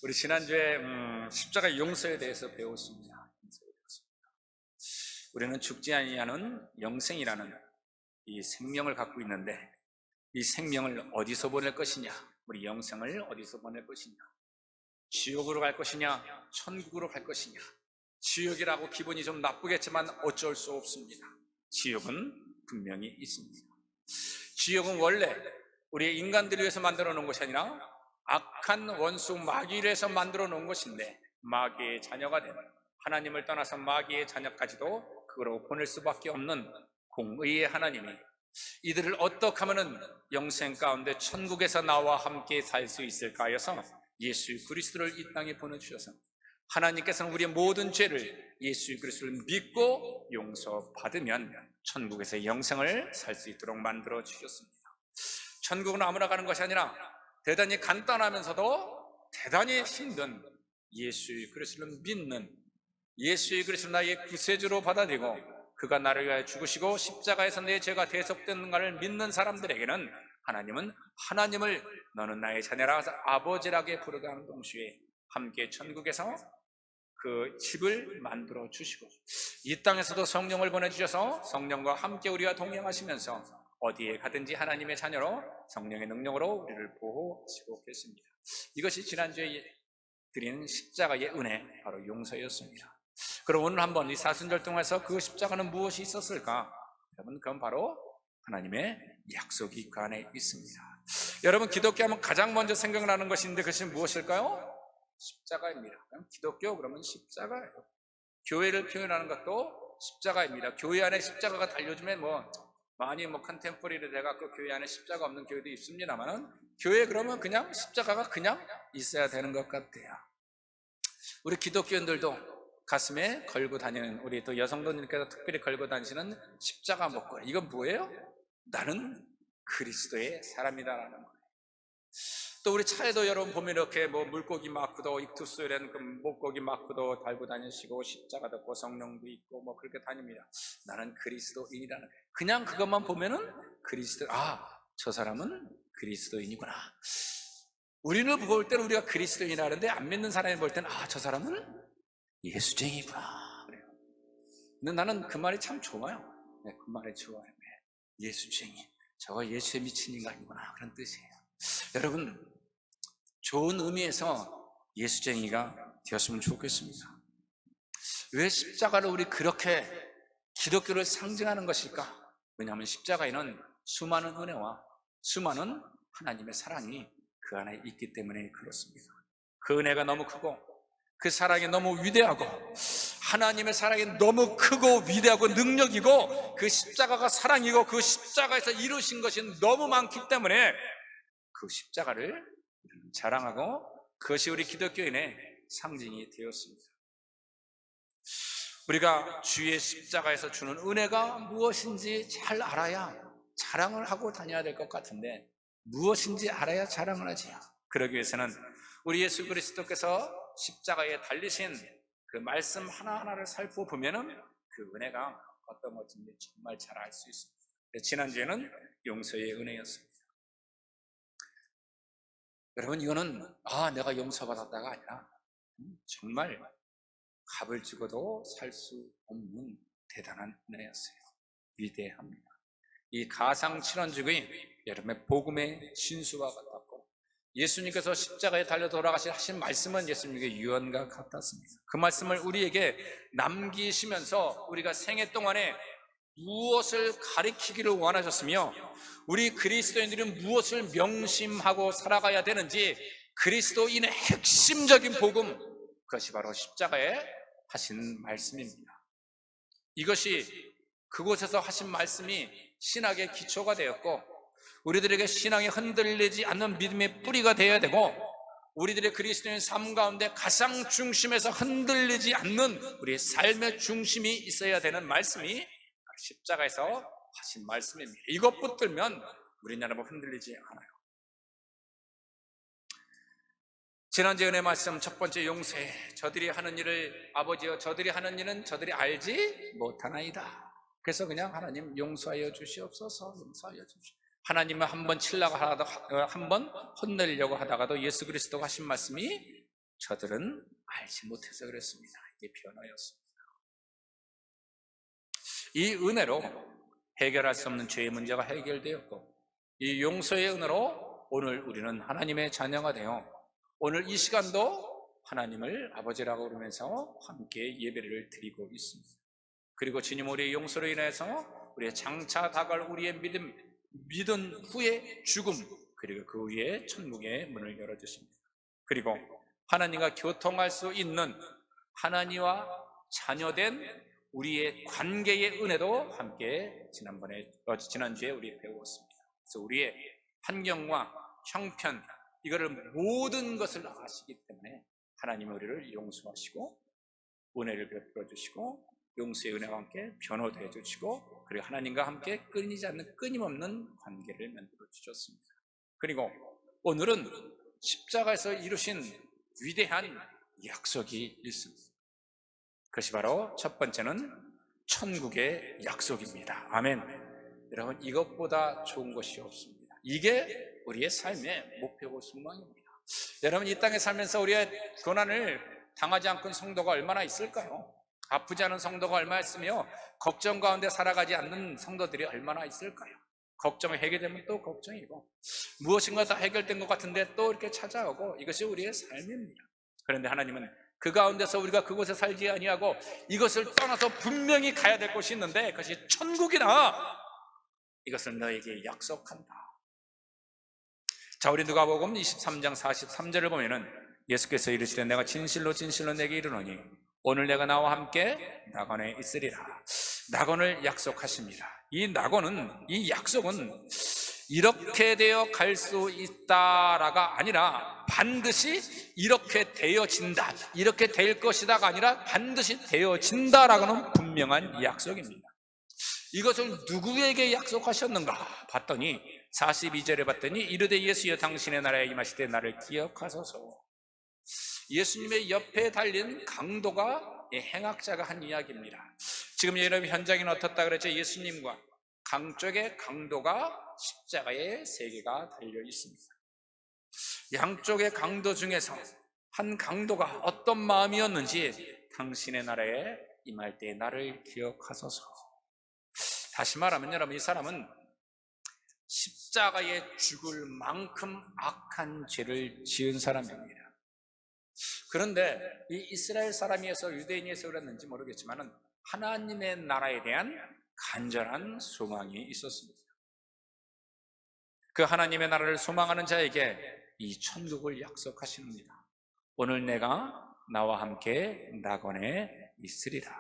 우리 지난주에 십자가 용서에 대해서 배웠습니다. 우리는 죽지 아니하는 영생이라는 이 생명을 갖고 있는데, 이 생명을 어디서 보낼 것이냐, 우리 영생을 어디서 보낼 것이냐, 지옥으로 갈 것이냐, 천국으로 갈 것이냐. 지옥이라고 기분이 좀 나쁘겠지만 어쩔 수 없습니다. 지옥은 분명히 있습니다. 지옥은 원래 우리 인간들을 위해서 만들어 놓은 것이 아니라 악한 원수 마귀를 위해서 만들어 놓은 것인데, 마귀의 자녀가 된, 하나님을 떠나서 마귀의 자녀까지도 그로 보낼 수밖에 없는 공의의 하나님이 이들을 어떻게 하면 영생 가운데 천국에서 나와 함께 살 수 있을까 하여서 예수 그리스도를 이 땅에 보내주셔서, 하나님께서는 우리의 모든 죄를 예수 그리스도를 믿고 용서받으면 천국에서 영생을 살 수 있도록 만들어 주셨습니다. 천국은 아무나 가는 것이 아니라 대단히 간단하면서도 대단히 힘든 예수 그리스도를 믿는, 예수 그리스도를 나의 구세주로 받아들이고 그가 나를 위하여 죽으시고 십자가에서 내 죄가 대속되는가를 믿는 사람들에게는 하나님은 하나님을 너는 나의 자녀라 아버지라게 부르게 하는 동시에 함께 천국에서 그 집을 만들어 주시고, 이 땅에서도 성령을 보내주셔서 성령과 함께 우리와 동행하시면서 어디에 가든지 하나님의 자녀로 성령의 능력으로 우리를 보호하시고 계십니다. 이것이 지난주에 드린 십자가의 은혜, 바로 용서였습니다. 그럼 오늘 한번 이 사순절 동안에서 그 십자가는 무엇이 있었을까? 여러분, 그건 바로 하나님의 약속이 그 안에 있습니다. 여러분, 기독교 하면 가장 먼저 생각나는 것인데 그것이 무엇일까요? 십자가입니다. 기독교 그러면 십자가예요. 교회를 표현하는 것도 십자가입니다. 교회 안에 십자가가 달려주면 많이 컨템포리를 돼갖고 교회 안에 십자가 없는 교회도 있습니다만은, 교회 그러면 그냥 십자가가 그냥 있어야 되는 것 같아요. 우리 기독교인들도 가슴에 걸고 다니는, 우리 또 여성분들께서 특별히 걸고 다니시는 십자가 목걸이, 이건 뭐예요? 나는 그리스도의 사람이다라는 거예요. 또 우리 차에도 여러분 보면 이렇게 물고기 마크도, 익투스 이런 그 목고기 마크도 달고 다니시고 십자가도 있고 성령도 있고 그렇게 다닙니다. 나는 그리스도인이라는, 그냥 그것만 보면은 그리스도, 저 사람은 그리스도인이구나. 우리를 볼 때는 우리가 그리스도인이라는데, 안 믿는 사람이 볼 때는 저 사람은 예수쟁이구나 그래요. 근데 나는 그 말이 참 좋아요. 그 말이 좋아요. 예수쟁이, 저거 예수에 미친 인간이구나, 그런 뜻이에요. 여러분, 좋은 의미에서 예수쟁이가 되었으면 좋겠습니다. 왜 십자가를 우리 그렇게 기독교를 상징하는 것일까? 왜냐하면 십자가에는 수많은 은혜와 수많은 하나님의 사랑이 그 안에 있기 때문에 그렇습니다. 그 은혜가 너무 크고 그 사랑이 너무 위대하고 하나님의 사랑이 너무 크고 위대하고 능력이고, 그 십자가가 사랑이고 그 십자가에서 이루신 것이 너무 많기 때문에 그 십자가를 자랑하고, 그것이 우리 기독교인의 상징이 되었습니다. 우리가 주의 십자가에서 주는 은혜가 무엇인지 잘 알아야 자랑을 하고 다녀야 될 것 같은데, 무엇인지 알아야 자랑을 하지요. 그러기 위해서는 우리 예수 그리스도께서 십자가에 달리신 그 말씀 하나하나를 살펴보면은 그 은혜가 어떤 것인지 정말 잘 알 수 있습니다. 지난주에는 용서의 은혜였습니다. 여러분, 이거는 내가 용서받았다가 아니라 정말 값을 주고도 살 수 없는 대단한 은혜였어요. 위대합니다. 이 가상칠언죽이 여러분의 복음의 진수와 같았고, 예수님께서 십자가에 달려 돌아가신 하신 말씀은 예수님에게 유언과 같았습니다. 그 말씀을 우리에게 남기시면서 우리가 생애 동안에 무엇을 가리키기를 원하셨으며, 우리 그리스도인들은 무엇을 명심하고 살아가야 되는지, 그리스도인의 핵심적인 복음, 그것이 바로 십자가에 하신 말씀입니다. 이것이 그곳에서 하신 말씀이 신학의 기초가 되었고, 우리들에게 신앙이 흔들리지 않는 믿음의 뿌리가 되어야 되고, 우리들의 그리스도인 삶 가운데 가장 중심에서 흔들리지 않는 우리의 삶의 중심이 있어야 되는 말씀이 십자가에서 하신 말씀입니다. 이것 붙들면 우리나라가 흔들리지 않아요. 지난주에 은혜 말씀 첫 번째 용서해. 저들이 하는 일을, 아버지여 저들이 하는 일은 저들이 알지 못하나이다. 그래서 그냥 하나님 용서하여 주시옵소서, 용서하여 주시옵소서. 하나님은 한번 치려고 하다가, 한번 혼내려고 하다가도 예수 그리스도가 하신 말씀이 저들은 알지 못해서 그랬습니다. 이게 변화였습니다. 이 은혜로 해결할 수 없는 죄의 문제가 해결되었고, 이 용서의 은혜로 오늘 우리는 하나님의 자녀가 되어 오늘 이 시간도 하나님을 아버지라고 부르면서 함께 예배를 드리고 있습니다. 그리고 주님 우리의 용서로 인해서 우리의 장차 다가올 우리의 믿은 후의 죽음, 그리고 그 후에 천국의 문을 열어주십니다. 그리고 하나님과 교통할 수 있는 하나님과 자녀된 우리의 관계의 은혜도 함께 지난주에 우리 배웠습니다. 그래서 우리의 환경과 형편, 이거를 모든 것을 아시기 때문에 하나님은 우리를 용서하시고 은혜를 베풀어 주시고 용서의 은혜와 함께 변호도 해주시고, 그리고 하나님과 함께 끊이지 않는 끊임없는 관계를 만들어 주셨습니다. 그리고 오늘은 십자가에서 이루신 위대한 약속이 있습니다. 그것이 바로 첫 번째는 천국의 약속입니다. 아멘. 여러분, 이것보다 좋은 것이 없습니다. 이게 우리의 삶의 목표고 소망입니다. 여러분, 이 땅에 살면서 우리의 고난을 당하지 않고 성도가 얼마나 있을까요? 아프지 않은 성도가 얼마나 있으며 걱정 가운데 살아가지 않는 성도들이 얼마나 있을까요? 걱정이 해결되면 또 걱정이고, 무엇인가 다 해결된 것 같은데 또 이렇게 찾아오고, 이것이 우리의 삶입니다. 그런데 하나님은 그 가운데서 우리가 그곳에 살지 아니하고 이것을 떠나서 분명히 가야 될 곳이 있는데 그것이 천국이다, 이것을 너에게 약속한다. 자, 우리 누가복음 23장 43절을 보면은 예수께서 이르시되 내가 진실로 진실로 내게 이르노니 오늘 내가 나와 함께 낙원에 있으리라. 낙원을 약속하십니다. 이 낙원은, 이 약속은 이렇게 되어 갈 수 있다라가 아니라 반드시 이렇게 되어진다, 이렇게 될 것이다가 아니라 반드시 되어진다라고는 분명한 약속입니다. 이것을 누구에게 약속하셨는가 봤더니 42절에 봤더니 이르되 예수여 당신의 나라에 임하시되 나를 기억하소서. 예수님의 옆에 달린 강도가 행악자가 한 이야기입니다. 지금 여러분 현장에는 어떻다 그랬죠? 예수님과 강쪽에 강도가 십자가에 세 개가 달려 있습니다. 양쪽의 강도 중에서 한 강도가 어떤 마음이었는지 당신의 나라에 임할 때 나를 기억하소서. 다시 말하면 여러분, 이 사람은 십자가에 죽을 만큼 악한 죄를 지은 사람입니다. 그런데 이 이스라엘 사람이어서 유대인이어서 그랬는지 모르겠지만 하나님의 나라에 대한 간절한 소망이 있었습니다. 그 하나님의 나라를 소망하는 자에게 이 천국을 약속하십니다. 오늘 내가 나와 함께 낙원에 있으리라.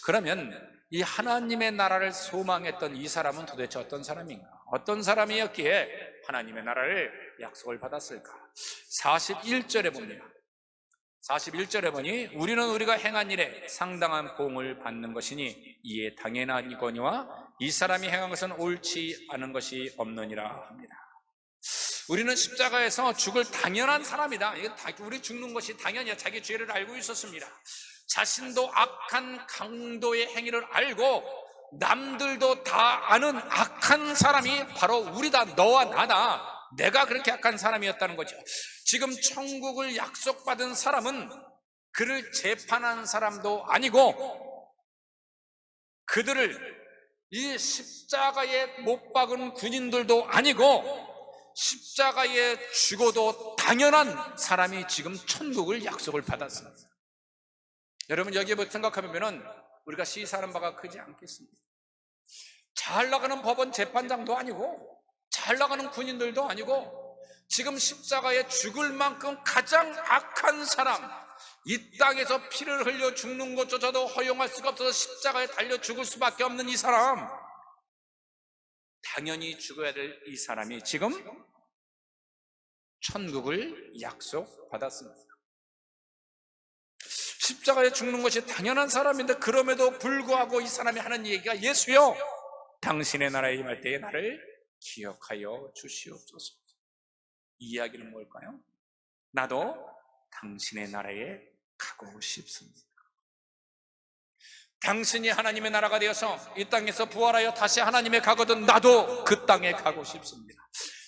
그러면 이 하나님의 나라를 소망했던 이 사람은 도대체 어떤 사람인가? 어떤 사람이었기에 하나님의 나라를 약속을 받았을까? 41절에 봅니다. 41절에 보니 우리는 우리가 행한 일에 상당한 보응을 받는 것이니 이에 당연하니거니와 이 사람이 행한 것은 옳지 않은 것이 없느니라 합니다. 우리는 십자가에서 죽을 당연한 사람이다. 우리 죽는 것이 당연이야. 자기 죄를 알고 있었습니다. 자신도 악한 강도의 행위를 알고 남들도 다 아는 악한 사람이 바로 우리다. 너와 나다. 내가 그렇게 악한 사람이었다는 거죠. 지금 천국을 약속받은 사람은 그를 재판한 사람도 아니고 그들을 이 십자가에 못 박은 군인들도 아니고 십자가에 죽어도 당연한 사람이 지금 천국을 약속을 받았습니다. 여러분, 여기에 생각하면 우리가 시사하는 바가 크지 않겠습니다. 잘 나가는 법원 재판장도 아니고 잘 나가는 군인들도 아니고 지금 십자가에 죽을 만큼 가장 악한 사람, 이 땅에서 피를 흘려 죽는 것조차도 허용할 수가 없어서 십자가에 달려 죽을 수밖에 없는 이 사람, 당연히 죽어야 될 이 사람이 지금 천국을 약속받았습니다. 십자가에 죽는 것이 당연한 사람인데 그럼에도 불구하고 이 사람이 하는 얘기가 예수여 당신의 나라에 임할 때에 나를 기억하여 주시옵소서. 이 이야기는 뭘까요? 나도 당신의 나라에 가고 싶습니다. 당신이 하나님의 나라가 되어서 이 땅에서 부활하여 다시 하나님의 가거든 나도 그 땅에 가고 싶습니다.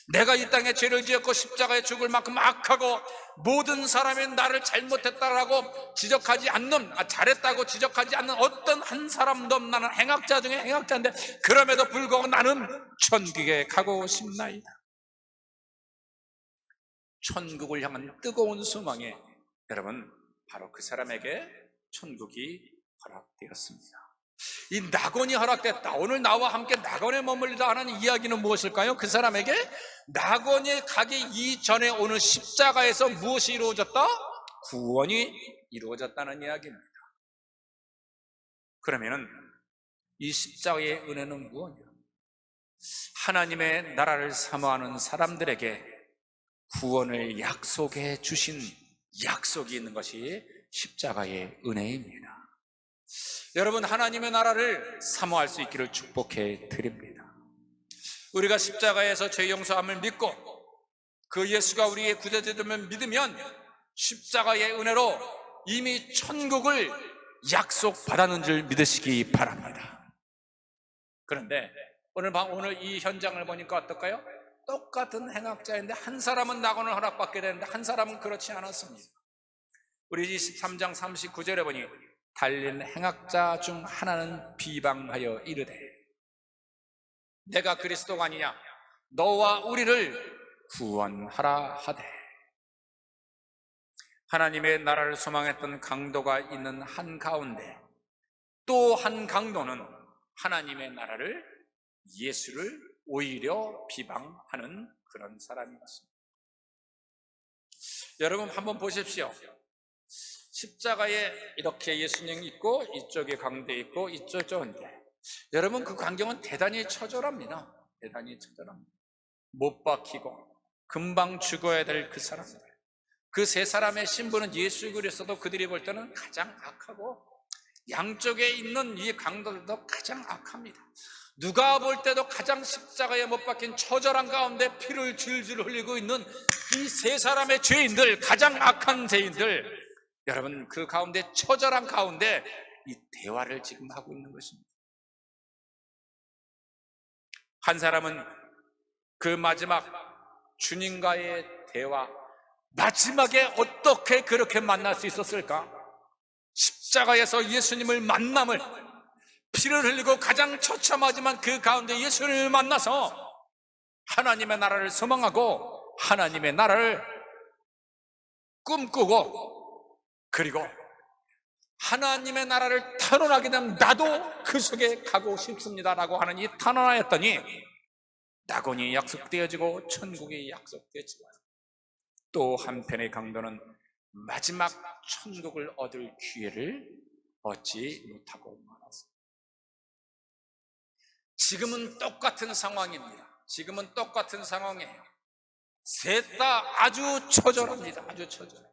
내가 이 땅에 죄를 지었고 십자가에 죽을 만큼 악하고 모든 사람이 나를 잘못했다라고 지적하지 않는, 잘했다고 지적하지 않는 어떤 한 사람도 나는 행악자 중에 행악자인데 그럼에도 불구하고 나는 천국에 가고 싶나이다. 천국을 향한 뜨거운 소망에 여러분 바로 그 사람에게 천국이 허락되었습니다. 이 낙원이 허락됐다. 오늘 나와 함께 낙원에 머물리다 하는 이야기는 무엇일까요? 그 사람에게 낙원에 가기 이전에 오늘 십자가에서 무엇이 이루어졌다? 구원이 이루어졌다는 이야기입니다. 그러면은 이 십자가의 은혜는 무엇이냐? 하나님의 나라를 사모하는 사람들에게 구원을 약속해 주신 약속이 있는 것이 십자가의 은혜입니다. 여러분, 하나님의 나라를 사모할 수 있기를 축복해 드립니다. 우리가 십자가에서 죄 용서함을 믿고 그 예수가 우리의 구세주됨을 믿으면 십자가의 은혜로 이미 천국을 약속받았는 줄 믿으시기 바랍니다. 그런데 오늘 이 현장을 보니까 어떨까요? 똑같은 행악자인데 한 사람은 낙원을 허락받게 되는데 한 사람은 그렇지 않았습니다. 우리 23장 39절에 보니 달린 행악자 중 하나는 비방하여 이르되 내가 그리스도가 아니냐 너와 우리를 구원하라 하되. 하나님의 나라를 소망했던 강도가 있는 한가운데 또 한 강도는 하나님의 나라를, 예수를 오히려 비방하는 그런 사람이었습니다. 여러분 한번 보십시오. 십자가에 이렇게 예수님이 있고 이쪽에 강대 있고 이쪽인데 여러분 그 광경은 대단히 처절합니다. 대단히 처절합니다. 못 박히고 금방 죽어야 될 그 사람들, 그 세 사람의 신분은 예수 그리스도도 그들이 볼 때는 가장 악하고 양쪽에 있는 이 강도들도 가장 악합니다. 누가 볼 때도 가장 십자가에 못 박힌 처절한 가운데 피를 줄줄 흘리고 있는 이 세 사람의 죄인들, 가장 악한 죄인들, 여러분 그 가운데 처절한 가운데 이 대화를 지금 하고 있는 것입니다. 한 사람은 그 마지막 주님과의 대화, 마지막에 어떻게 그렇게 만날 수 있었을까? 십자가에서 예수님을 만남을, 피를 흘리고 가장 처참하지만 그 가운데 예수님을 만나서 하나님의 나라를 소망하고 하나님의 나라를 꿈꾸고 그리고 하나님의 나라를 탄원하게 되면 나도 그 속에 가고 싶습니다라고 하는 이 탄원하였더니 낙원이 약속되어지고 천국이 약속되었지만 또 한편의 강도는 마지막 천국을 얻을 기회를 얻지 못하고 말았습니다. 지금은 똑같은 상황입니다. 지금은 똑같은 상황이에요. 셋 다 아주 처절합니다. 아주 처절해요.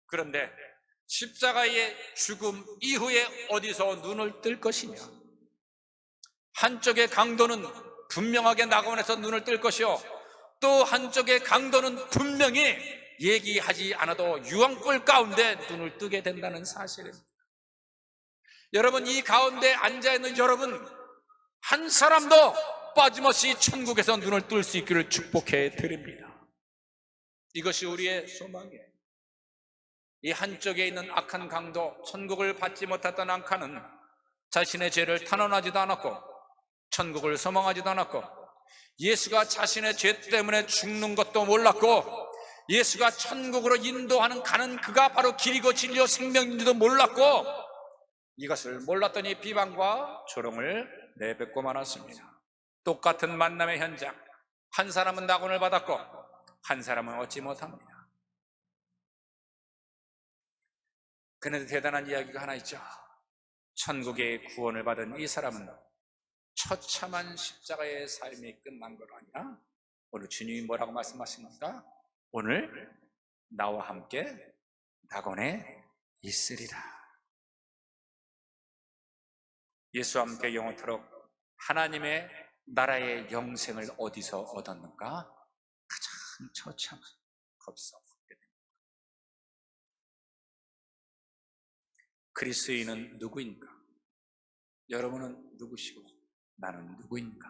그런데 십자가의 죽음 이후에 어디서 눈을 뜰 것이냐? 한쪽의 강도는 분명하게 낙원에서 눈을 뜰 것이요, 또 한쪽의 강도는 분명히 얘기하지 않아도 유황불 가운데 눈을 뜨게 된다는 사실입니다. 여러분, 이 가운데 앉아있는 여러분 한 사람도 빠짐없이 천국에서 눈을 뜰 수 있기를 축복해 드립니다. 이것이 우리의 소망이에요. 이 한쪽에 있는 악한 강도, 천국을 받지 못했던 악한은 자신의 죄를 탄원하지도 않았고 천국을 소망하지도 않았고 예수가 자신의 죄 때문에 죽는 것도 몰랐고 예수가 천국으로 인도하는 가는 그가 바로 길이고 진리요 생명인지도 몰랐고 이것을 몰랐더니 비방과 조롱을 내뱉고 말았습니다. 똑같은 만남의 현장, 한 사람은 낙원을 받았고 한 사람은 얻지 못합니다. 그런데 대단한 이야기가 하나 있죠. 천국의 구원을 받은 이 사람은 처참한 십자가의 삶이 끝난 것 아니라 오늘 주님이 뭐라고 말씀하십니까? 오늘 나와 함께 낙원에 있으리라. 예수와 함께 영원토록 하나님의 나라의 영생을 어디서 얻었는가? 가장 처참한 거기서 얻게 됩니다. 그리스도인은 누구인가? 여러분은 누구시고 나는 누구인가?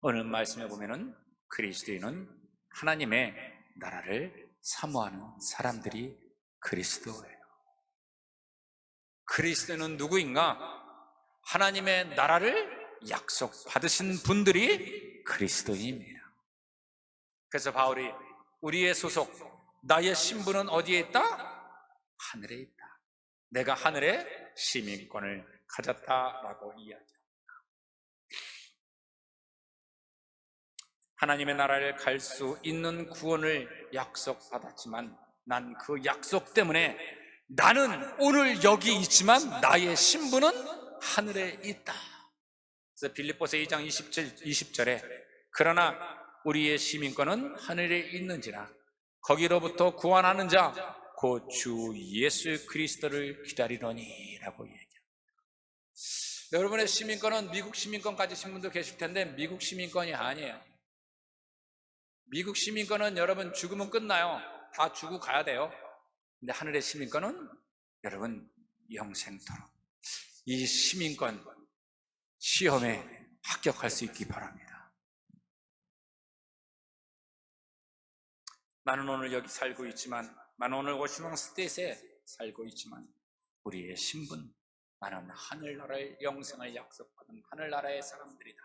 오늘 말씀에 보면은 그리스도인은 하나님의 나라를 사모하는 사람들이 그리스도예요. 그리스도는 누구인가? 하나님의 나라를 약속받으신 분들이 그리스도인입니다. 그래서 바울이 우리의 소속, 나의 신분은 어디에 있다? 하늘에 있다. 내가 하늘의 시민권을 가졌다라고 이야기합니다. 하나님의 나라를 갈 수 있는 구원을 약속받았지만 난 그 약속 때문에 나는 오늘 여기 있지만 나의 신분은 하늘에 있다. 그래서 빌립보서 2장 20절에 그러나 우리의 시민권은 하늘에 있는지라 거기로부터 구원하는 자 곧 주 예수 그리스도를 기다리노니 라고 얘기합니다. 여러분의 시민권은 미국 시민권 가지신 분도 계실 텐데 미국 시민권이 아니에요. 미국 시민권은 여러분 죽으면 끝나요. 다 죽고 가야 돼요. 근데 하늘의 시민권은 여러분 영생토록 이 시민권 시험에 합격할 수 있기 바랍니다. 나는 오늘 여기 살고 있지만 나는 오늘 워싱턴 스테이트에 살고 있지만 우리의 신분 나는 하늘나라의 영생을 약속받은 하늘나라의 사람들이다.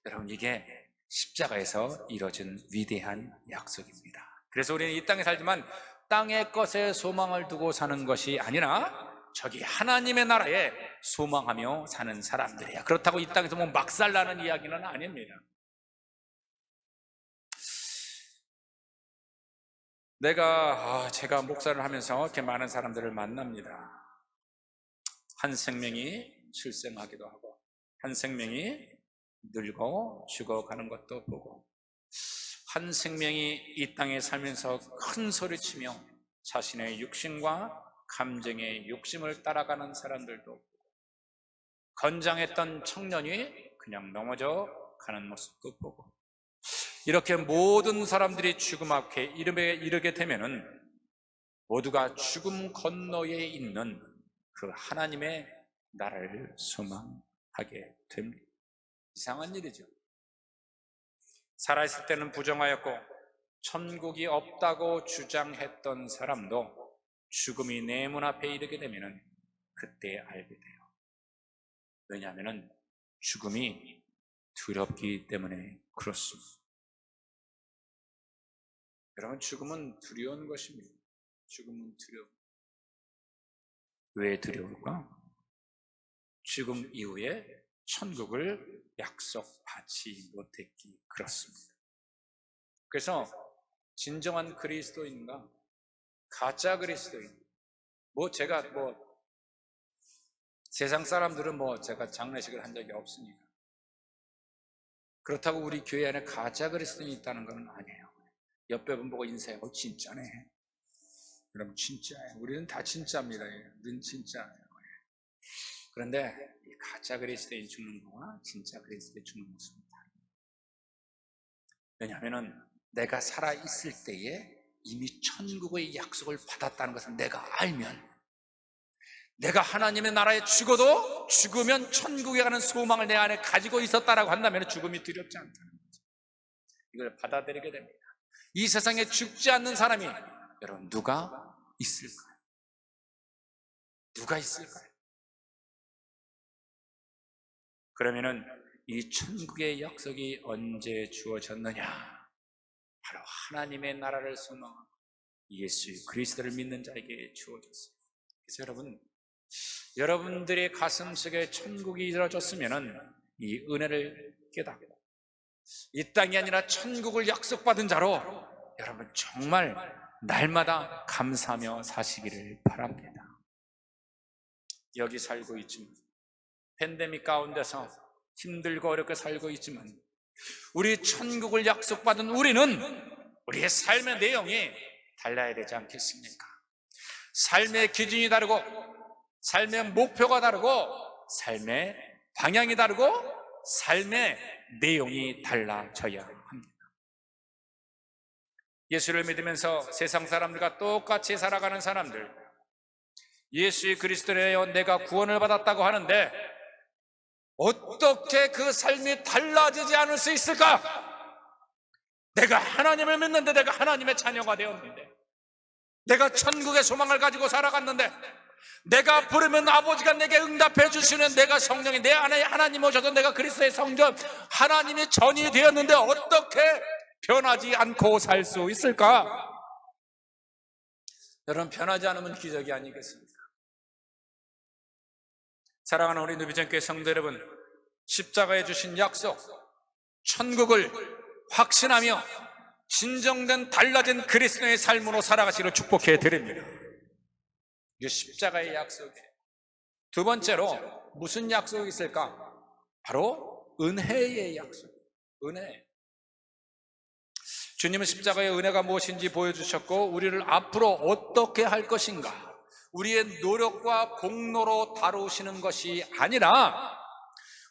여러분 이게 십자가에서 이루어진 위대한 약속입니다. 그래서 우리는 이 땅에 살지만 땅의 것에 소망을 두고 사는 것이 아니라 저기 하나님의 나라에 소망하며 사는 사람들이야. 그렇다고 이 땅에서 뭐 막살나는 이야기는 아닙니다. 제가 목사를 하면서 이렇게 많은 사람들을 만납니다. 한 생명이 출생하기도 하고 한 생명이 늙어 죽어가는 것도 보고 한 생명이 이 땅에 살면서 큰 소리치며 자신의 육신과 감정의 욕심을 따라가는 사람들도 보고 건장했던 청년이 그냥 넘어져 가는 모습도 보고 이렇게 모든 사람들이 죽음 앞에 이르게 되면은 모두가 죽음 건너에 있는 그 하나님의 나라를 소망하게 됩니다. 이상한 일이죠. 살아있을 때는 부정하였고 천국이 없다고 주장했던 사람도 죽음이 내 문 앞에 이르게 되면 그때 알게 돼요. 왜냐하면 죽음이 두렵기 때문에 그렇습니다. 여러분 죽음은 두려운 것입니다. 죽음은 두려워. 왜 두려울까? 죽음 이후에 천국을 약속받지 못했기 그렇습니다. 그래서 진정한 그리스도인과 가짜 그리스도인 제가 세상 사람들은 제가 장례식을 한 적이 없으니까 그렇다고 우리 교회 안에 가짜 그리스도인이 있다는 건 아니에요. 옆에 분 보고 인사해. 진짜네. 여러분 진짜예요. 우리는 다 진짜입니다. 우리는 진짜예요. 그런데 이 가짜 그리스도인 죽는 거와 진짜 그리스도인 죽는 모습은 다릅니다. 왜냐하면 내가 살아있을 때에 이미 천국의 약속을 받았다는 것을 내가 알면 내가 하나님의 나라에 죽어도 죽으면 천국에 가는 소망을 내 안에 가지고 있었다라고 한다면 죽음이 두렵지 않다는 거죠. 이걸 받아들이게 됩니다. 이 세상에 죽지 않는 사람이 여러분 누가 있을까요? 누가 있을까요? 그러면은 이 천국의 약속이 언제 주어졌느냐? 바로 하나님의 나라를 소망하고 예수 그리스도를 믿는 자에게 주어졌어요. 그래서 여러분들의 가슴속에 천국이 이루어졌으면은 이 은혜를 깨닫고 이 땅이 아니라 천국을 약속받은 자로 여러분 정말 날마다 감사하며 사시기를 바랍니다. 여기 살고 있지만 팬데믹 가운데서 힘들고 어렵게 살고 있지만 우리 천국을 약속받은 우리는 우리의 삶의 내용이 달라야 되지 않겠습니까? 삶의 기준이 다르고 삶의 목표가 다르고 삶의 방향이 다르고 삶의 내용이 달라져야 합니다. 예수를 믿으면서 세상 사람들과 똑같이 살아가는 사람들, 예수 그리스도로 내가 구원을 받았다고 하는데 어떻게 그 삶이 달라지지 않을 수 있을까? 내가 하나님을 믿는데, 내가 하나님의 자녀가 되었는데, 내가 천국의 소망을 가지고 살아갔는데, 내가 부르면 아버지가 내게 응답해 주시는, 내가 성령이 내 안에 하나님 오셔서 내가 그리스도의 성전, 하나님이 전이 되었는데 어떻게 변하지 않고 살 수 있을까? 여러분, 변하지 않으면 기적이 아니겠습니까? 사랑하는 우리 누비전교회 성도 여러분, 십자가에 주신 약속, 천국을 확신하며 진정된 달라진 그리스도의 삶으로 살아가시기를 축복해 드립니다. 이게 십자가의 약속이에요. 두 번째로 무슨 약속이 있을까? 바로 은혜의 약속. 은혜. 주님은 십자가의 은혜가 무엇인지 보여주셨고, 우리를 앞으로 어떻게 할 것인가, 우리의 노력과 공로로 다루시는 것이 아니라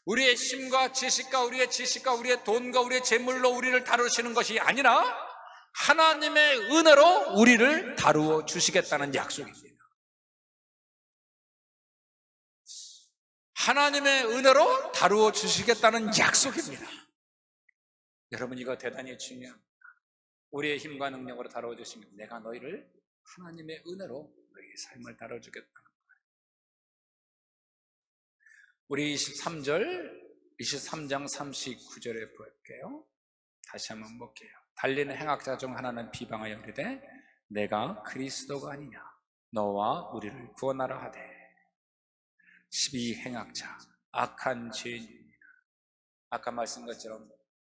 우리의 힘과 지식과 우리의 지식과 우리의 돈과 우리의 재물로 우리를 다루시는 것이 아니라 하나님의 은혜로 우리를 다루어 주시겠다는 약속입니다. 하나님의 은혜로 다루어 주시겠다는 약속입니다. 여러분, 이거 대단히 중요합니다. 우리의 힘과 능력으로 다루어 주시면 내가 너희를 하나님의 은혜로 너희의 삶을 다루어 주겠다는 거예요. 우리 23장 39절에 볼게요. 다시 한번 볼게요. 달리는 행악자 중 하나는 비방하여 이르되 내가 그리스도가 아니냐, 너와 우리를 구원하라 하되. 12행악자, 악한 죄인입니다. 아까 말씀한 것처럼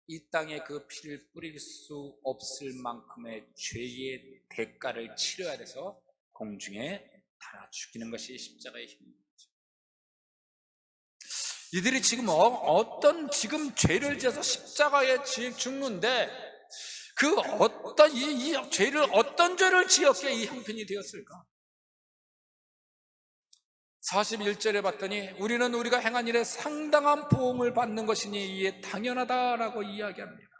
이 땅에 그 피를 뿌릴 수 없을 만큼의 죄의 대가를 치러야 돼서 공중에 달아 죽이는 것이 십자가의 힘입니다. 이들이 지금 지금 죄를 지어서 십자가에 죽는데, 그 어떤 이 죄를, 어떤 죄를 지었기에 이 형편이 되었을까? 41절에 봤더니 우리는 우리가 행한 일에 상당한 보응을 받는 것이니 이에 당연하다라고 이야기합니다.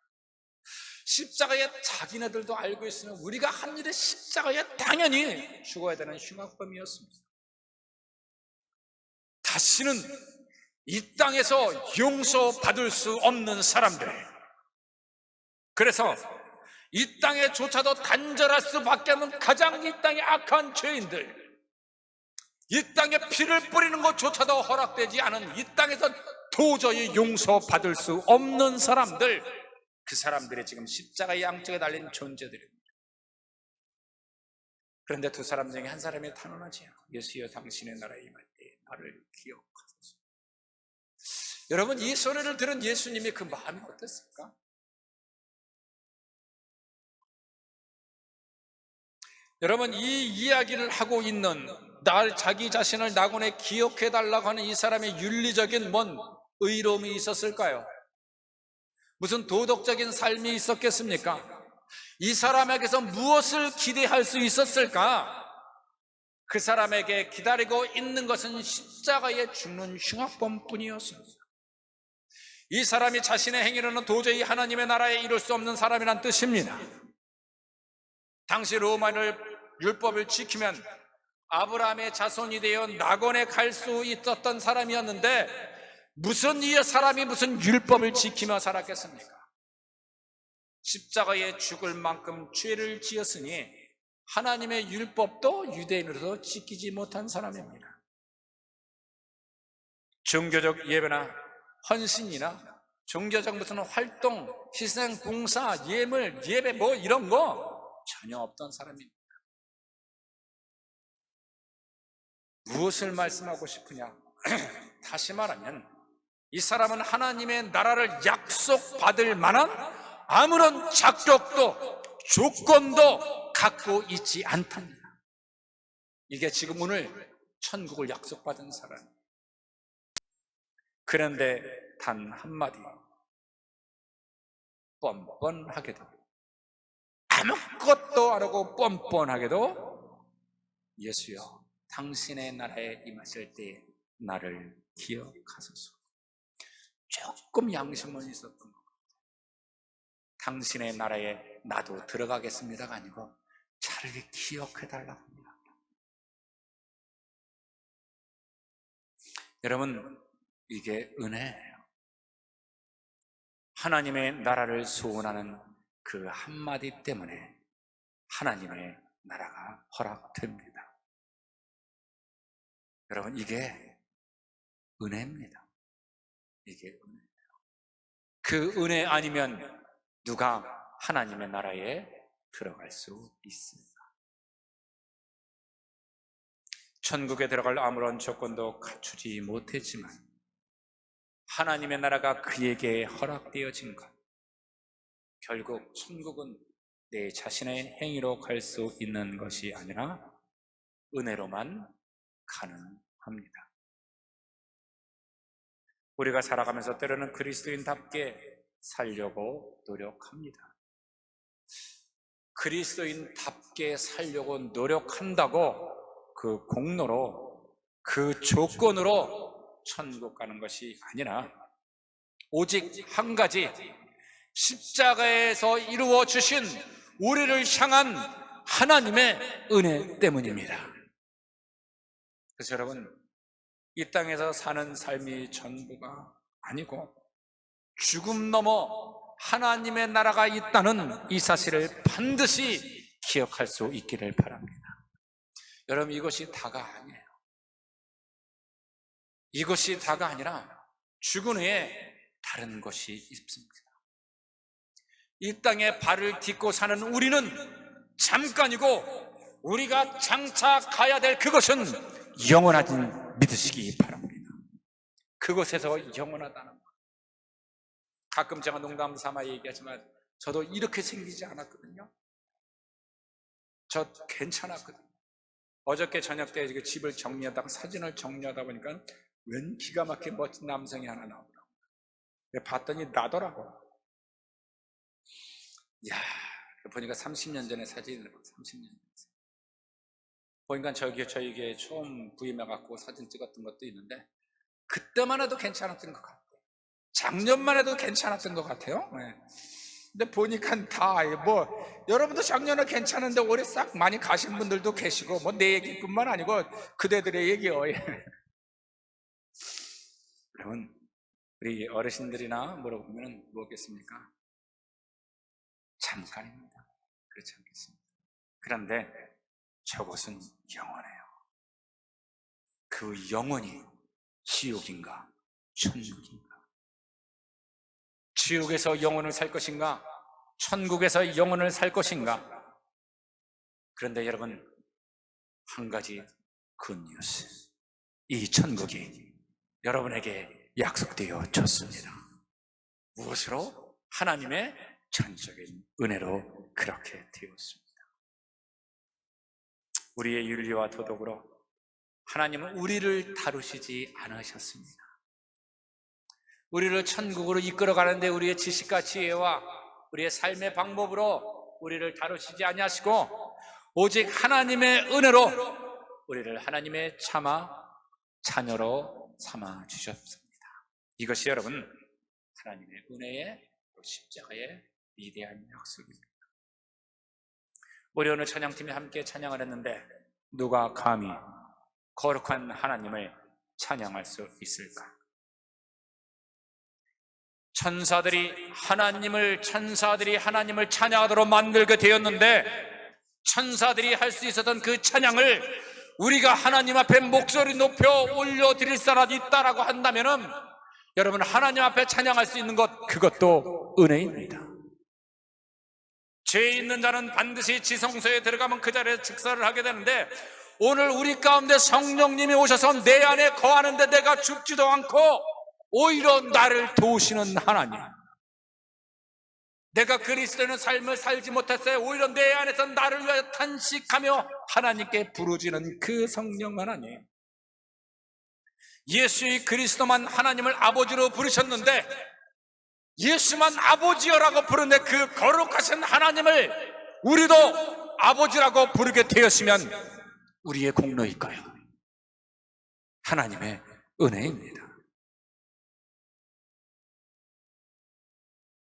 십자가에 자기네들도 알고 있으면 우리가 한 일에 십자가에 당연히 죽어야 되는 흉악범이었습니다. 다시는 이 땅에서 용서받을 수 없는 사람들, 그래서 이 땅에조차도 단절할 수밖에 없는 가장 이 땅의 악한 죄인들, 이 땅에 피를 뿌리는 것조차도 허락되지 않은, 이 땅에서 도저히 용서받을 수 없는 사람들, 그 사람들이 지금 십자가의 양쪽에 달린 존재들입니다. 그런데 두 사람 중에 한 사람이 탄원하지 않고 예수여 당신의 나라에 임할 때 나를 기억하소서. 여러분, 이 소리를 들은 예수님이 그 마음이 어땠을까? 여러분, 이 이야기를 하고 있는 자기 자신을 낙원에 기억해달라고 하는 이 사람의 윤리적인 뭔 의로움이 있었을까요? 무슨 도덕적인 삶이 있었겠습니까? 이 사람에게서 무엇을 기대할 수 있었을까? 그 사람에게 기다리고 있는 것은 십자가에 죽는 흉악범뿐이었습니다. 이 사람이 자신의 행위로는 도저히 하나님의 나라에 이룰 수 없는 사람이란 뜻입니다. 당시 로마를 율법을 지키면 아브라함의 자손이 되어 낙원에 갈 수 있었던 사람이었는데, 무슨 이 사람이 무슨 율법을 지키며 살았겠습니까? 십자가에 죽을 만큼 죄를 지었으니 하나님의 율법도 유대인으로서 지키지 못한 사람입니다. 종교적 예배나 헌신이나 종교적 무슨 활동, 희생, 봉사, 예물, 예배 뭐 이런 거 전혀 없던 사람입니다. 무엇을 말씀하고 싶으냐? 다시 말하면 이 사람은 하나님의 나라를 약속받을 만한 아무런 자격도 조건도 갖고 있지 않답니다. 이게 지금 오늘 천국을 약속받은 사람. 그런데 단 한마디, 뻔뻔하게도, 아무것도 안 하고 뻔뻔하게도 예수여 당신의 나라에 임하실 때 나를 기억하소서. 조금 양심은 있었던 것 같아요. 당신의 나라에 나도 들어가겠습니다가 아니고 차라리 기억해달라고 합니다. 여러분, 이게 은혜예요. 하나님의 나라를 소원하는 그 한마디 때문에 하나님의 나라가 허락됩니다. 여러분, 이게 은혜입니다. 이게 은혜예요. 그 은혜 아니면 누가 하나님의 나라에 들어갈 수 있습니다. 천국에 들어갈 아무런 조건도 갖추지 못했지만 하나님의 나라가 그에게 허락되어진 것, 결국 천국은 내 자신의 행위로 갈 수 있는 것이 아니라 은혜로만 가능합니다. 우리가 살아가면서 때로는 그리스도인답게 살려고 노력합니다. 그리스도인답게 살려고 노력한다고 그 공로로, 그 조건으로 천국 가는 것이 아니라 오직 한 가지, 십자가에서 이루어 주신 우리를 향한 하나님의 은혜 때문입니다. 그래서 여러분, 이 땅에서 사는 삶이 전부가 아니고 죽음 넘어 하나님의 나라가 있다는 이 사실을 반드시 기억할 수 있기를 바랍니다. 여러분, 이것이 다가 아니에요. 이것이 다가 아니라 죽은 후에 다른 것이 있습니다. 이 땅에 발을 딛고 사는 우리는 잠깐이고 우리가 장차 가야 될 그것은 영원하지 믿으시기 바랍니다. 그곳에서 영원하다는 것. 가끔 제가 농담 삼아 얘기하지만 저도 이렇게 생기지 않았거든요. 저 괜찮았거든요. 어저께 저녁 때 집을 정리하다가 사진을 정리하다 보니까 웬 기가 막히게 멋진 남성이 하나 나오더라고요. 봤더니 나더라고요. 이야, 보니까 30년 전의 사진이라고. 30년 전에 보니까 저에게 처음 부임해갖고 사진 찍었던 것도 있는데 그때만 해도 괜찮았던 것 같아요. 작년만 해도 괜찮았던 것 같아요. 네. 근데 보니까 다 여러분도 작년에 괜찮은데 올해 싹 많이 가신 분들도 계시고 내 얘기뿐만 아니고 그대들의 얘기요. 여러분, 우리 어르신들이나 물어보면 뭐겠습니까? 잠깐입니다. 그렇지 않겠습니까? 그런데 저것은 영원해요. 그 영원이 지옥인가 천국인가? 지옥에서 영원을 살 것인가? 천국에서 영원을 살 것인가? 그런데 여러분, 한 가지 굿뉴스, 이 천국이 여러분에게 약속되어 졌습니다. 무엇으로? 하나님의 전적인 은혜로 그렇게 되었습니다. 우리의 윤리와 도덕으로 하나님은 우리를 다루시지 않으셨습니다. 우리를 천국으로 이끌어가는데 우리의 지식과 지혜와 우리의 삶의 방법으로 우리를 다루시지 아니하시고 오직 하나님의 은혜로 우리를 하나님의 자녀로 삼아 주셨습니다. 이것이 여러분 하나님의 은혜의 십자가의 위대한 약속입니다. 우리 오늘 찬양팀이 함께 찬양을 했는데 누가 감히 거룩한 하나님을 찬양할 수 있을까? 천사들이 하나님을 찬양하도록 만들게 되었는데 천사들이 할 수 있었던 그 찬양을 우리가 하나님 앞에 목소리 높여 올려드릴 사람이 있다라고 한다면은 여러분, 하나님 앞에 찬양할 수 있는 것, 그것도 은혜입니다. 죄 있는 자는 반드시 지성소에 들어가면 그 자리에 직사를 하게 되는데 오늘 우리 가운데 성령님이 오셔서 내 안에 거하는데 내가 죽지도 않고 오히려 나를 도우시는 하나님, 내가 그리스도의 삶을 살지 못했어요. 오히려 내 안에서 나를 위하여 탄식하며 하나님께 부르짖는 그 성령 하나님, 예수의 그리스도만 하나님을 아버지로 부르셨는데 예수만 아버지여라고 부르는데 그 거룩하신 하나님을 우리도 아버지라고 부르게 되었으면 우리의 공로일까요? 하나님의 은혜입니다.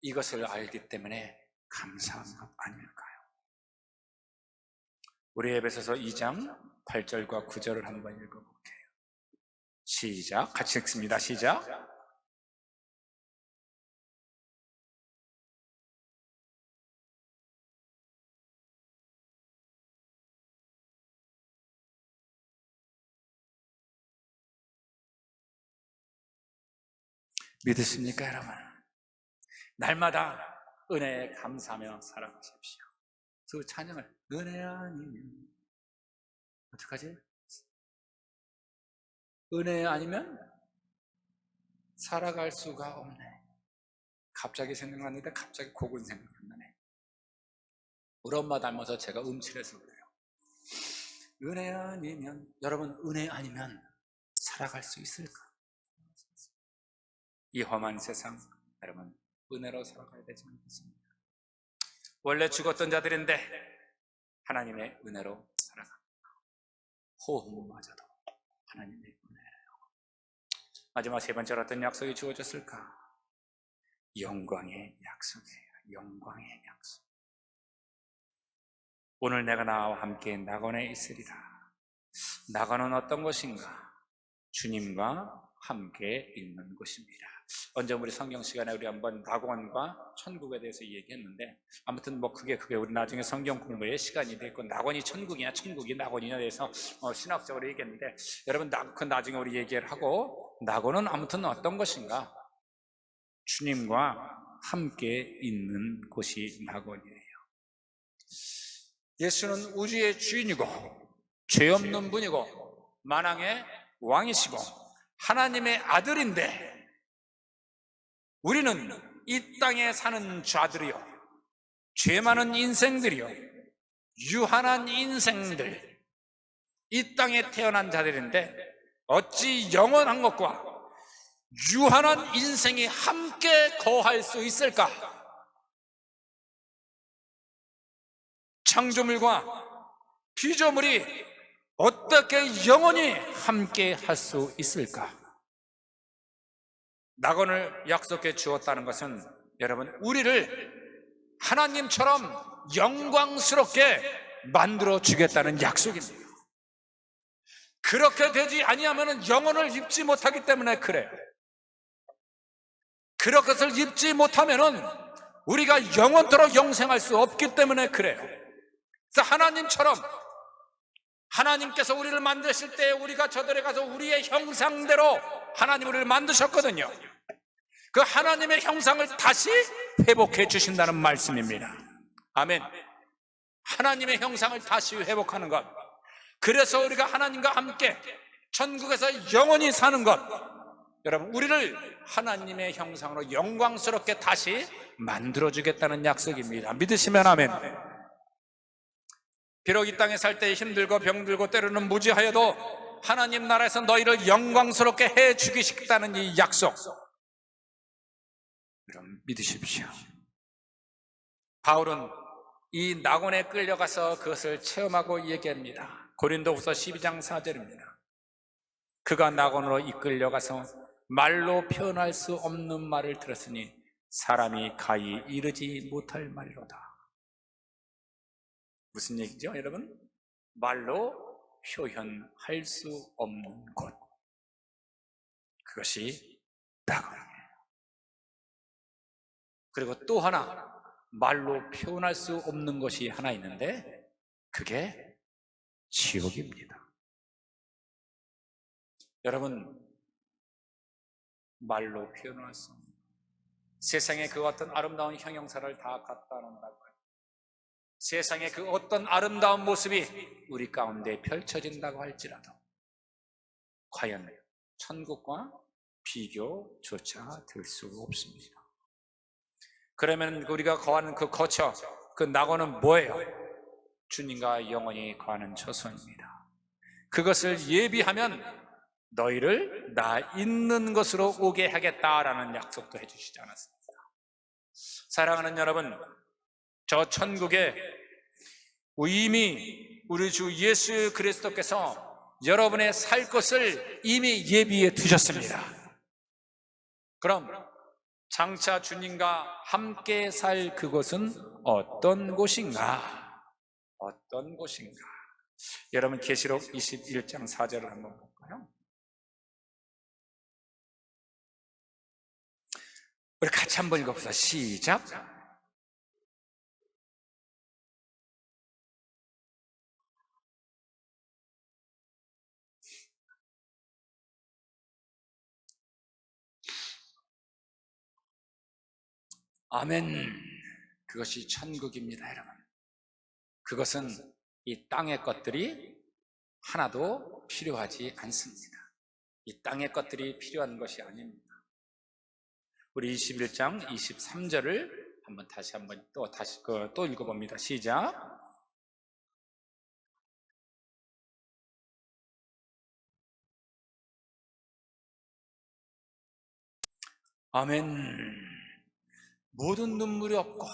이것을 알기 때문에 감사한 것 아닐까요? 우리 에베소서 2장 8절과 9절을 한번 읽어볼게요. 시작, 같이 읽습니다. 시작. 믿으십니까, 여러분? 날마다 은혜에 감사하며 살아가십시오. 그 찬양을 은혜 아니면 어떡하지? 은혜 아니면 살아갈 수가 없네. 갑자기 생각났는데 갑자기 곡은 생각 안 나네. 우리 엄마 닮아서 제가 음칠해서 그래요. 은혜 아니면, 여러분, 은혜 아니면 살아갈 수 있을까? 이 험한 세상, 여러분, 은혜로 살아가야 되지 않겠습니까? 원래 죽었던 자들인데 하나님의 은혜로 살아갑니다. 호흡마저도 하나님의 은혜예요. 마지막 세 번째로 어떤 약속이 주어졌을까? 영광의 약속이에요. 영광의 약속. 오늘 내가 나와 함께 낙원에 있으리라. 낙원은 어떤 곳인가? 주님과 함께 있는 곳입니다. 언제 우리 성경 시간에 우리 한번 낙원과 천국에 대해서 얘기했는데, 아무튼 뭐 그게 우리 나중에 성경 공부의 시간이 됐고, 낙원이 천국이냐 천국이 낙원이냐에 대해서 신학적으로 얘기했는데, 여러분 그 나중에 우리 얘기를 하고, 낙원은 아무튼 어떤 것인가? 주님과 함께 있는 곳이 낙원이에요. 예수는 우주의 주인이고 죄 없는 분이고 만왕의 왕이시고 하나님의 아들인데, 우리는 이 땅에 사는 자들이요, 죄 많은 인생들이요, 유한한 인생들, 이 땅에 태어난 자들인데 어찌 영원한 것과 유한한 인생이 함께 거할 수 있을까? 창조물과 피조물이 어떻게 영원히 함께 할 수 있을까? 낙원을 약속해 주었다는 것은, 여러분, 우리를 하나님처럼 영광스럽게 만들어 주겠다는 약속입니다. 그렇게 되지 아니하면 영혼을 입지 못하기 때문에 그래요. 그런 것을 입지 못하면 우리가 영원토록 영생할 수 없기 때문에 그래요. 그래서 하나님처럼, 하나님께서 우리를 만드실 때 우리가 저들에 가서 우리의 형상대로 하나님 우리를 만드셨거든요. 그 하나님의 형상을 다시 회복해 주신다는 말씀입니다. 아멘. 하나님의 형상을 다시 회복하는 것, 그래서 우리가 하나님과 함께 천국에서 영원히 사는 것, 여러분, 우리를 하나님의 형상으로 영광스럽게 다시 만들어주겠다는 약속입니다. 믿으시면 아멘. 비록 이 땅에 살 때 힘들고 병들고 때로는 무지하여도 하나님 나라에서 너희를 영광스럽게 해주시겠다는 이 약속, 여러분 믿으십시오. 바울은 이 낙원에 끌려가서 그것을 체험하고 얘기합니다. 고린도후서 12장 4절입니다. 그가 낙원으로 이끌려가서 말로 표현할 수 없는 말을 들었으니 사람이 가히 이르지 못할 말이로다. 무슨 얘기죠, 여러분? 말로 표현할 수 없는 곳, 그것이 낙원이에요. 그리고 또 하나, 말로 표현할 수 없는 것이 하나 있는데 그게 지옥입니다. 여러분, 말로 표현할 수 없는, 세상에 그 어떤 아름다운 형용사를 다 갖다 놓는다고 해요. 세상에 그 어떤 아름다운 모습이 우리 가운데 펼쳐진다고 할지라도 과연 천국과 비교조차 될 수 없습니다. 그러면 우리가 거하는 그 거처, 그 낙원은 뭐예요? 주님과 영원히 거하는 처소입니다. 그것을 예비하면 너희를 나 있는 것으로 오게 하겠다라는 약속도 해주시지 않았습니까? 사랑하는 여러분, 저 천국에 이미 우리 주 예수 그리스도께서 여러분의 살 것을 이미 예비해 두셨습니다. 그럼 장차 주님과 함께 살 그곳은 어떤 곳인가? 어떤 곳인가? 여러분 계시록 21장 4절을 한번 볼까요? 우리 같이 한번 읽어봅시다. 시작. 아멘. 그것이 천국입니다, 여러분. 그것은 이 땅의 것들이 하나도 필요하지 않습니다. 이 땅의 것들이 필요한 것이 아닙니다. 우리 21장 23절을 한번 또 읽어봅니다. 시작. 아멘. 모든 눈물이 없고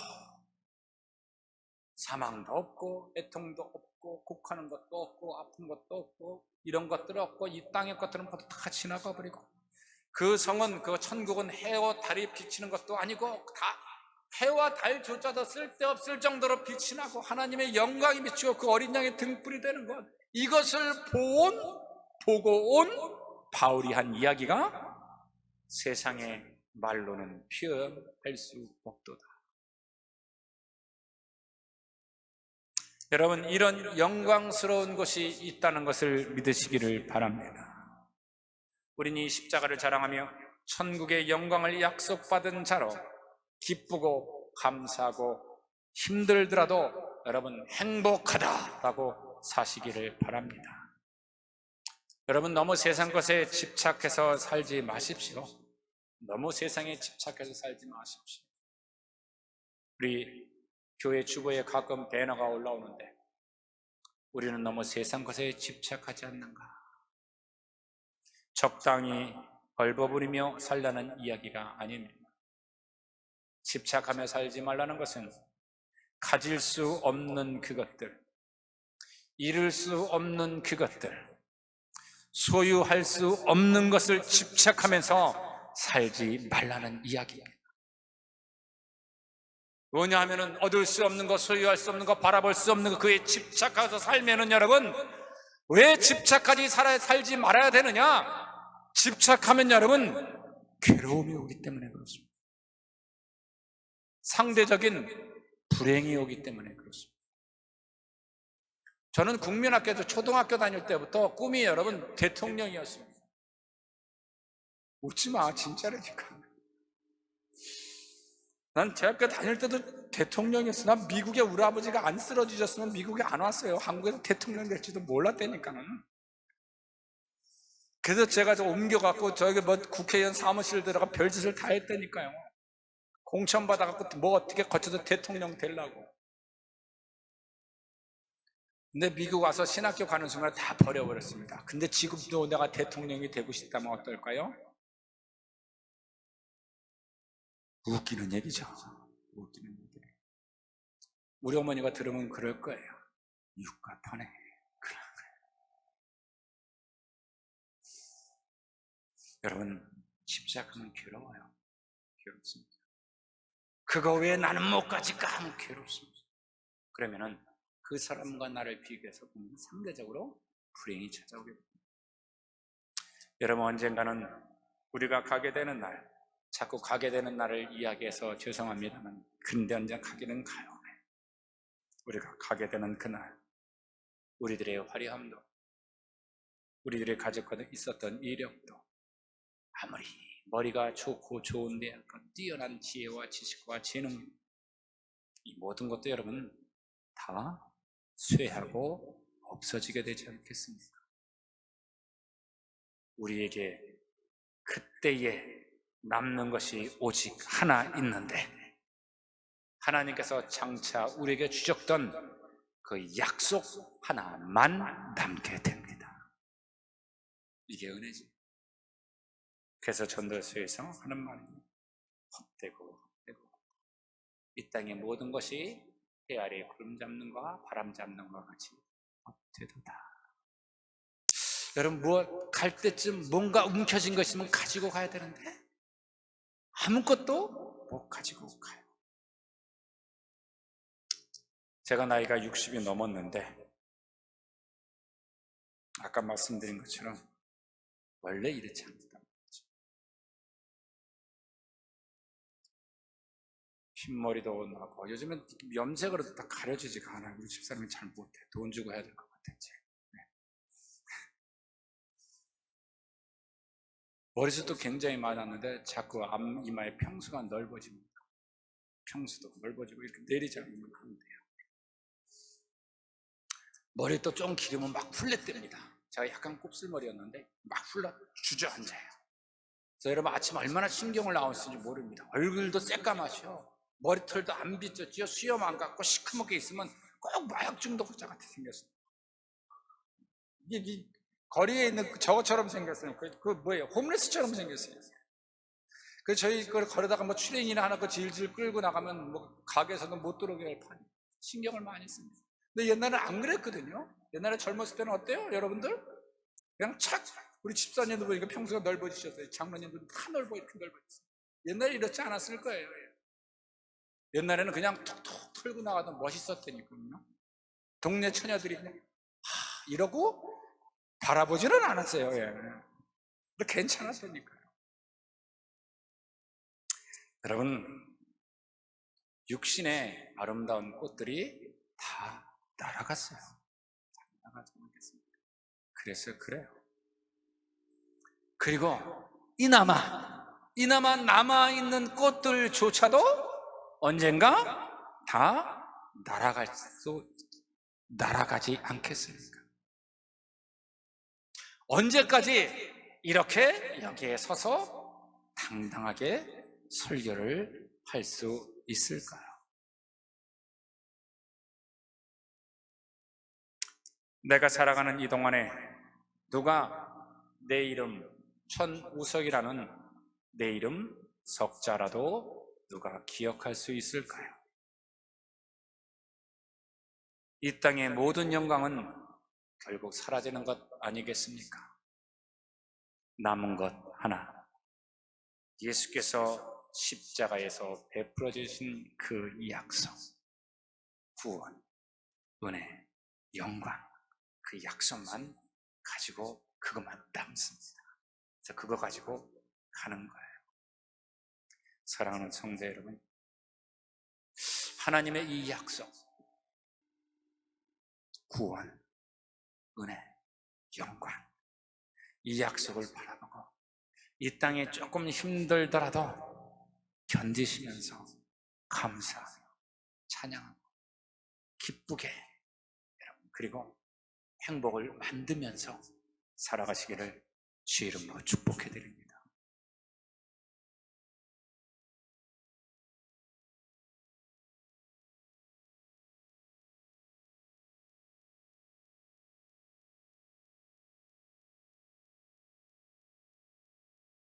사망도 없고 애통도 없고 곡하는 것도 없고 아픈 것도 없고 이런 것들이 없고 이 땅의 것들은 모두 다 지나가 버리고 그 성은 그 천국은 해와 달이 비치는 것도 아니고 다 해와 달조차도 쓸데없을 정도로 빛이 나고 하나님의 영광이 비치고 그 어린 양의 등불이 되는 것, 이것을 보고 온 바울이 한 이야기가 세상의 말로는 표현할 수 없도다. 여러분, 이런 영광스러운 것이 있다는 것을 믿으시기를 바랍니다. 우리는 이 십자가를 자랑하며 천국의 영광을 약속받은 자로 기쁘고 감사하고 힘들더라도 여러분 행복하다라고 사시기를 바랍니다. 여러분, 너무 세상 것에 집착해서 살지 마십시오. 너무 세상에 집착해서 살지 마십시오. 우리 교회 주보에 가끔 배너가 올라오는데 우리는 너무 세상 것에 집착하지 않는가? 적당히 벌버무리며 살라는 이야기가 아닙니다. 집착하며 살지 말라는 것은 가질 수 없는 그것들, 이룰 수 없는 그것들, 소유할 수 없는 것을 집착하면서 살지 말라는 이야기입니다. 왜냐하면 얻을 수 없는 것, 소유할 수 없는 것, 바라볼 수 없는 것, 그에 집착해서 살면은 여러분, 왜 집착하지 살지 말아야 되느냐? 집착하면 여러분 괴로움이 오기 때문에 그렇습니다. 상대적인 불행이 오기 때문에 그렇습니다. 저는 국민학교에서 초등학교 다닐 때부터 꿈이 여러분 대통령이었습니다. 웃지 마, 진짜라니까. 난 대학교 다닐 때도 대통령이었어. 난 미국에 우리 아버지가 안 쓰러지셨으면 미국에 안 왔어요. 한국에서 대통령 될지도 몰랐다니까는. 그래서 제가 옮겨갖고 저기 국회의원 사무실 들어가 별짓을 다 했다니까요. 공천 받아갖고 뭐 어떻게 거쳐서 대통령 되려고. 근데 미국 와서 신학교 가는 순간 다 버려버렸습니다. 근데 지금도 내가 대통령이 되고 싶다면 어떨까요? 웃기는 얘기죠. 웃기는 얘기. 우리 어머니가 들으면 그럴 거예요. 육가 편해. 그럴 거예요. 여러분, 집착하면 괴로워요. 괴롭습니다. 그거 왜 나는 못 가질까 하면 괴롭습니다. 그러면은 그 사람과 나를 비교해서 보면 상대적으로 불행이 찾아오게 됩니다. 여러분, 언젠가는 우리가 가게 되는 날, 자꾸 가게 되는 날을 이야기해서 죄송합니다만, 근데 언제 가기는 가요. 우리가 가게 되는 그날, 우리들의 화려함도, 우리들의 가졌고 있었던 이력도, 아무리 머리가 좋고 좋은데 뛰어난 지혜와 지식과 재능, 이 모든 것도 여러분 다 쇠하고 없어지게 되지 않겠습니까? 우리에게 그때에 남는 것이 오직 하나 있는데, 하나님께서 장차 우리에게 주셨던 그 약속 하나만 남게 됩니다. 이게 은혜지. 그래서 전도서에서 하는 말입니다. 헛되고 이 땅의 모든 것이 해 아래 구름 잡는 것과 바람 잡는 것과 같이 헛되도다. 여러분, 갈 때쯤 뭔가 움켜진 것 있으면 가지고 가야 되는데 아무것도 못 가지고 가요. 제가 나이가 60이 넘었는데 아까 말씀드린 것처럼 원래 이렇지 않다. 흰머리도 나고 요즘엔 염색으로 다 가려지지가 않아요. 우리 집사람이 잘 못해. 돈 주고 해야 될 것 같아 이제. 네. 머리숱도 굉장히 많았는데 자꾸 앞 이마의 평수가 넓어집니다. 평수도 넓어지고 이렇게 내리지 않으면 안 돼요. 머리도 좀 기르면 막 풀렛됩니다. 제가 약간 곱슬머리였는데 막 풀러 주저앉아요. 그래서 여러분 아침 얼마나 신경을 나왔는지 모릅니다. 얼굴도 새까맣죠. 머리털도 안 빗졌지요. 수염 안 갖고 시커멓게 있으면 꼭 마약 중독자 같이 생겼어요. 이게 거리에 있는 저것처럼 생겼어요. 그 뭐예요? 홈레스처럼 생겼어요. 그래서 저희 걸 걸어다가 뭐 출행이나 하나 그 질질 끌고 나가면 뭐 가게에서도 못 들어오게 할 판. 신경을 많이 씁니다. 근데 옛날에는 안 그랬거든요. 옛날에 젊었을 때는 어때요? 여러분들? 그냥 착, 우리 집사님도 보니까 평소가 넓어지셨어요. 장로님도 다 이렇게 넓어졌어요. 옛날에 이렇지 않았을 거예요. 옛날에는 그냥 톡톡 털고 나가도 멋있었다니까요. 동네 처녀들이 그냥 이러고 바라보지는 않았어요. 근데 괜찮았다니까요. 여러분, 육신의 아름다운 꽃들이 다 날아갔어요. 나가지 않겠습니다. 그래서 그래요. 그리고 이나마 남아있는 꽃들조차도 언젠가 다 날아가지 않겠습니까? 언제까지 이렇게 여기에 서서 당당하게 설교를 할 수 있을까요? 내가 살아가는 이 동안에 누가 내 이름 천우석이라는 내 이름 석자라도 누가 기억할 수 있을까요? 이 땅의 모든 영광은 결국 사라지는 것 아니겠습니까? 남은 것 하나, 예수께서 십자가에서 베풀어 주신 그 약속, 구원, 은혜, 영광, 그 약속만 가지고 그것만 남습니다. 그래서 그거 가지고 가는 거예요. 사랑하는 성도 여러분, 하나님의 이 약속, 구원, 은혜, 영광, 이 약속을 바라보고 이 땅에 조금 힘들더라도 견디시면서 감사하고 찬양하고 기쁘게 여러분, 그리고 행복을 만들면서 살아가시기를 주의 이름으로 축복해 드립니다.